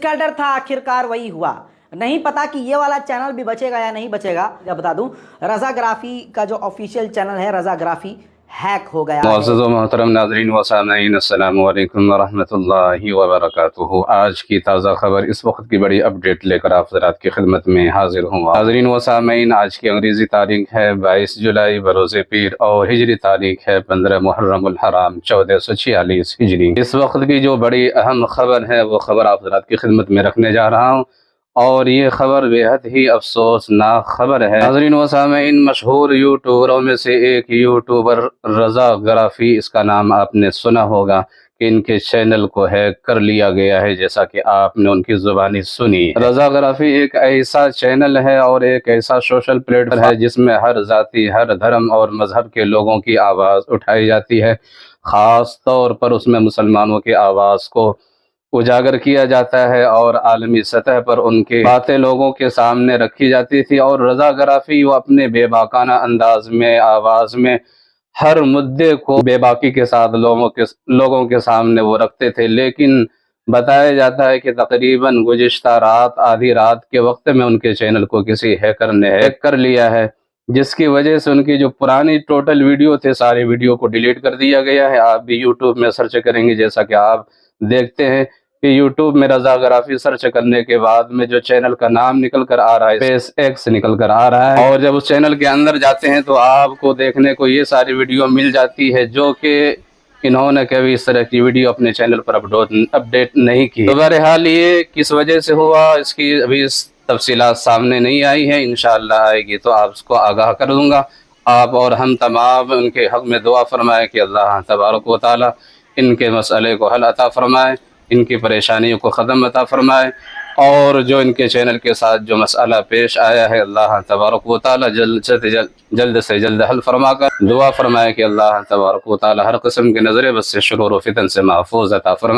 کا ڈر تھا آخرکار وہی ہوا. نہیں پتا کہ یہ والا چینل بھی بچے گا یا نہیں بچے گا. بتا دوں رضا گرافی کا جو آفیشیل چینل ہے رضا گرافی ہیک ہو گیا. معزز و محترم ناظرین و سامعین، السلام علیکم ورحمۃ اللہ وبرکاتہ. آج کی تازہ خبر، اس وقت کی بڑی اپڈیٹ لے کر آپ حضرات کی خدمت میں حاضر ہوں. ناظرین و سامعین، آج کی انگریزی تاریخ ہے 22 جولائی بروز پیر اور ہجری تاریخ ہے 15 محرم الحرام 1446 ہجری. اس وقت کی جو بڑی اہم خبر ہے وہ خبر آپ حضرات کی خدمت میں رکھنے جا رہا ہوں، اور یہ خبر بہت ہی افسوسناک خبر ہے. ناظرین و سامعین، مشہور یوٹیوبروں میں سے ایک یوٹیوبر رضا گرافی، اس کا نام آپ نے سنا ہوگا کہ ان کے چینل کو ہیک کر لیا گیا ہے، جیسا کہ آپ نے ان کی زبانی سنی. رضا گرافی ایک ایسا چینل ہے اور ایک ایسا سوشل پلیٹ فارم ہے جس میں ہر ذاتی، ہر دھرم اور مذہب کے لوگوں کی آواز اٹھائی جاتی ہے. خاص طور پر اس میں مسلمانوں کی آواز کو اجاگر کیا جاتا ہے اور عالمی سطح پر ان کی باتیں لوگوں کے سامنے رکھی جاتی تھی. اور رضا گرافی وہ اپنے بے باکانہ انداز میں، آواز میں ہر مدعے کو بے باکی کے ساتھ لوگوں کے سامنے وہ رکھتے تھے. لیکن بتایا جاتا ہے کہ تقریباً گزشتہ رات، آدھی رات کے وقت میں ان کے چینل کو کسی ہیکر نے ہیک کر لیا ہے، جس کی وجہ سے ان کی جو پرانی ٹوٹل ویڈیو تھے، ساری ویڈیو کو ڈیلیٹ کر دیا گیا ہے. آپ بھی یوٹیوب میں سرچ کریں گے، جیسا کہ آپ دیکھتے ہیں کہ یوٹیوب میں رضا گرافی سرچ کرنے کے بعد میں جو چینل کا نام نکل کر آ رہا ہے، اسپیس ایکس نکل کر آ رہا ہے. اور جب اس چینل کے اندر جاتے ہیں تو آپ کو دیکھنے کو یہ ساری ویڈیو مل جاتی ہے جو کہ انہوں نے کبھی اس طرح کی ویڈیو اپنے چینل پر اپڈیٹ نہیں کی. تو بہرحال یہ کس وجہ سے ہوا، اس کی ابھی تفصیلات سامنے نہیں آئی ہیں. انشاءاللہ آئے گی تو آپ اس کو آگاہ کر دوں گا. آپ اور ہم تمام ان کے حق میں دعا فرمائے کہ اللہ تبارک و تعالی ان کے مسئلے کو حل عطا فرمائے، ان کی پریشانیوں کو ختم عطا فرمائے، اور جو ان کے چینل کے ساتھ جو مسئلہ پیش آیا ہے، اللہ تبارک و تعالی جلد سے جلد حل فرما کر دعا فرمائے کہ اللہ تبارک و تعالی ہر قسم کے نظر بد سے، شرور و فتن سے محفوظ عطا فرمائے.